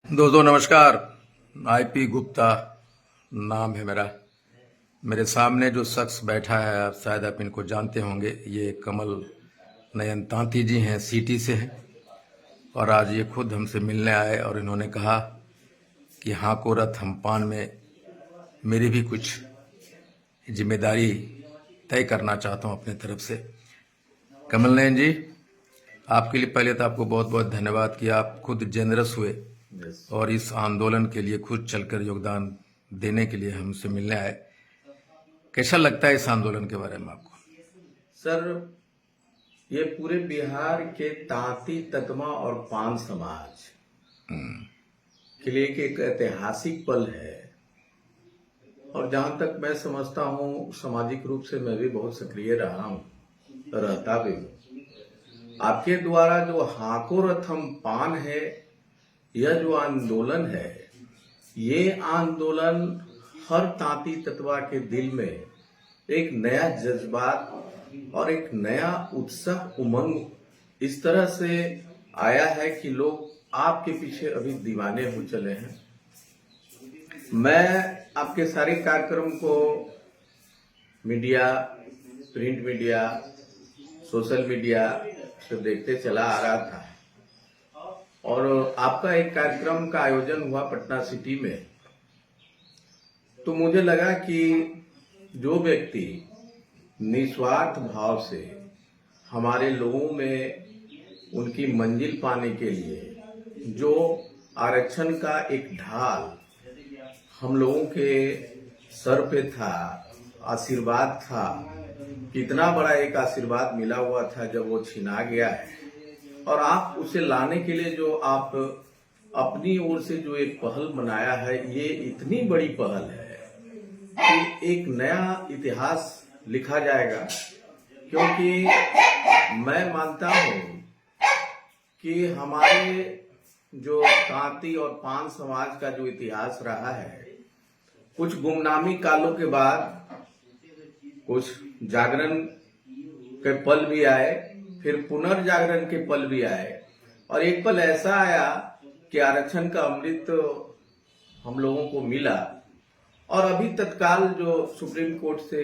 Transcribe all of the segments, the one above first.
दोस्तों नमस्कार। आईपी गुप्ता नाम है मेरा। मेरे सामने जो शख्स बैठा है आप शायद आप इनको जानते होंगे। ये कमल नयन तांती जी हैं, सिटी से हैं। और आज ये खुद हमसे मिलने आए और इन्होंने कहा कि हाँ को रथ हम पान में मेरी भी कुछ जिम्मेदारी तय करना चाहता हूँ अपने तरफ से। कमल नयन जी, आपके लिए पहले तो आपको बहुत बहुत धन्यवाद कि आप खुद जेनरस हुए और इस आंदोलन के लिए खुद चलकर योगदान देने के लिए हमसे मिलने आए। कैसा लगता है इस आंदोलन के बारे में आपको? सर, ये पूरे बिहार के तांती, ततमा और पान समाज के लिए एक ऐतिहासिक पल है। और जहां तक मैं समझता हूं, सामाजिक रूप से मैं भी बहुत सक्रिय रहा हूं, रहता भी हूं। आपके द्वारा जो हाको रथम पान है, यह जो आंदोलन है, ये आंदोलन हर तांती तत्वा के दिल में एक नया जज्बात और एक नया उत्साह, उमंग इस तरह से आया है कि लोग आपके पीछे अभी दीवाने हो चले हैं। मैं आपके सारे कार्यक्रम को media, print media, social media से देखते चला आ रहा था। और आपका एक कार्यक्रम का आयोजन हुआ पटना सिटी में, तो मुझे लगा कि जो व्यक्ति निस्वार्थ भाव से हमारे लोगों में उनकी मंजिल पाने के लिए जो आरक्षण का एक ढाल हम लोगों के सर पे था, आशीर्वाद था, कितना बड़ा एक आशीर्वाद मिला हुआ था जब वो छिना गया है। और आप उसे लाने के लिए जो आप अपनी ओर से जो एक पहल बनाया है, ये इतनी बड़ी पहल है कि एक नया इतिहास लिखा जाएगा। क्योंकि मैं मानता हूं कि हमारे जो तांती और पान समाज का जो इतिहास रहा है, कुछ गुमनामी कालों के बाद कुछ जागरण के पल भी आए, फिर पुनर्जागरण के पल भी आए, और एक पल ऐसा आया कि आरक्षण का अमृत हम लोगों को मिला। और अभी तत्काल जो सुप्रीम कोर्ट से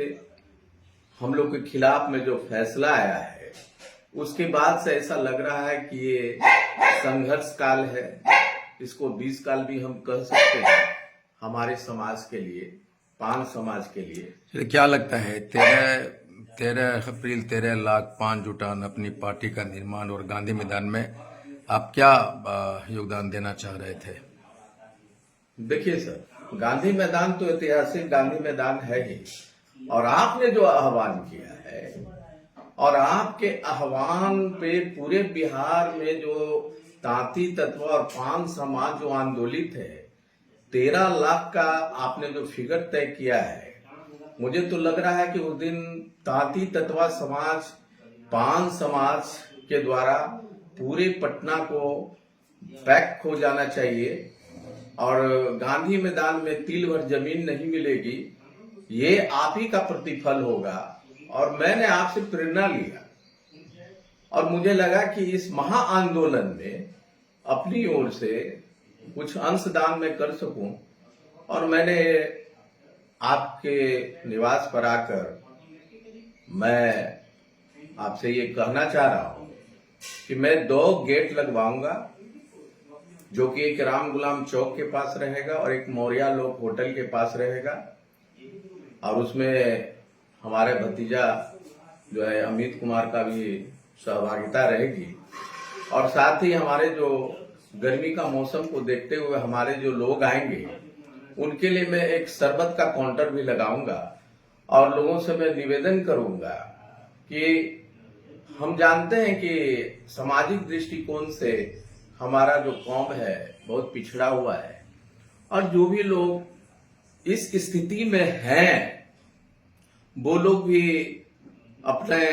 हम लोग के खिलाफ में जो फैसला आया है, उसके बाद से ऐसा लग रहा है कि ये संघर्ष काल है। इसको 20 काल भी हम कह सकते हैं हमारे समाज के लिए, पान समाज के लिए। क्या लगता है 13 अप्रैल 13 लाख पान जुटान अपनी पार्टी का निर्माण और गांधी मैदान में आप क्या योगदान देना चाह रहे थे? देखिए सर, गांधी मैदान तो ऐतिहासिक गांधी मैदान है ही, और आपने जो आह्वान किया है, और आपके आह्वान पे पूरे बिहार में जो तांती तत्व और पान समाज जो आंदोलित है, 13 लाख का आपने जो फिगर तय किया है, मुझे तो लग रहा है कि उस दिन तांती तत्वा समाज, पान समाज के द्वारा पूरे पटना को पैक हो जाना चाहिए और गांधी मैदान में तिल भर जमीन नहीं मिलेगी। ये आप ही का प्रतिफल होगा। और मैंने आपसे प्रेरणा लिया और मुझे लगा कि इस महा आंदोलन में अपनी ओर से कुछ अंशदान मैं कर सकूं। और मैंने आपके निवास पर आकर मैं आपसे ये कहना चाह रहा हूं कि मैं 2 गेट लगवाऊंगा, जो कि एक राम गुलाम चौक के पास रहेगा और एक मौर्या लोक होटल के पास रहेगा। और उसमें हमारे भतीजा जो है अमित कुमार का भी सहभागिता रहेगी। और साथ ही हमारे जो गर्मी का मौसम को देखते हुए हमारे जो लोग आएंगे, उनके लिए मैं एक शरबत का काउंटर भी लगाऊंगा। और लोगों से मैं निवेदन करूंगा कि हम जानते हैं कि सामाजिक दृष्टिकोण से हमारा जो कौम है बहुत पिछड़ा हुआ है, और जो भी लोग इस स्थिति में हैं, वो लोग भी अपने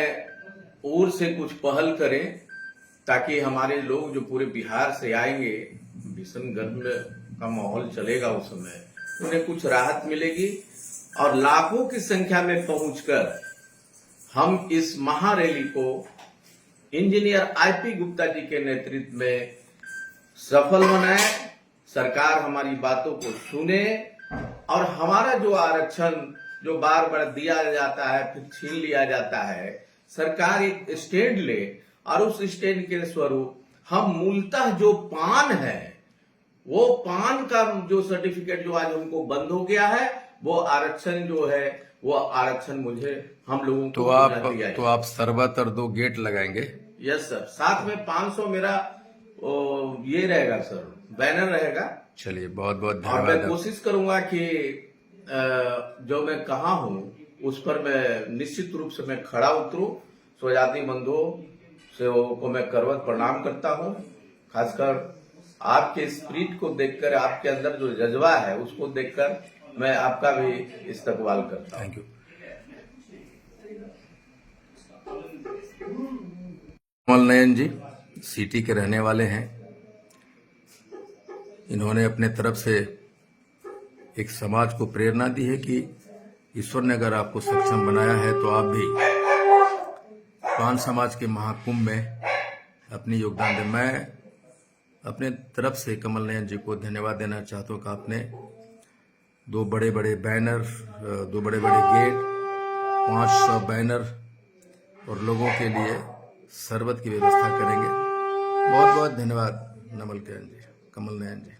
ओर से कुछ पहल करें, ताकि हमारे लोग जो पूरे बिहार से आएंगे, भीषण गर्म का माहौल चलेगा उस समय, उन्हें कुछ राहत मिलेगी। और लाखों की संख्या में पहुंचकर हम इस महारैली को इंजीनियर आईपी गुप्ता जी के नेतृत्व में सफल बनाए, सरकार हमारी बातों को सुने और हमारा जो आरक्षण जो बार बार दिया जाता है फिर छीन लिया जाता है, सरकार एक स्टैंड ले और उस स्टैंड के स्वरूप हम मूलतः जो पान है वो पान का जो सर्टिफिकेट जो आज हमको बंद हो गया है, वो आरक्षण जो है वो आरक्षण मुझे हम लोगों को दिया जाए। तो आप शरबत और 2 गेट लगाएंगे? यस सर, साथ में 500 मेरा ये रहेगा सर, बैनर रहेगा। चलिए, बहुत बहुत और मैं धन्यवाद। कोशिश करूंगा कि जो मैं कहा हूं उस पर मैं निश्चित रूप से मैं खड़ा उतरूं। स्वजाति बंधुओं से को मैं करवत प्रणाम करता हूं। खासकर आपके स्पिरिट को देखकर, आपके अंदर जो जज्बा है उसको देखकर मैं आपका भी इस्तकबाल करता हूं। Thank you. Kamal Nayan ji city के रहने वाले हैं। इन्होंने अपने तरफ से एक समाज को प्रेरणा दी है कि ईश्वर ने अगर आपको सक्षम बनाया है तो आप भी पान समाज के महाकुंभ में अपनी योगदान दें। मैं अपने तरफ से कमल नयन जी को धन्यवाद देना चाहता हूँ कि आपने 2 बड़े बड़े बैनर, 2 बड़े बड़े गेट, 500 बैनर और लोगों के लिए शरबत की व्यवस्था करेंगे। बहुत बहुत धन्यवाद कमल नयन जी।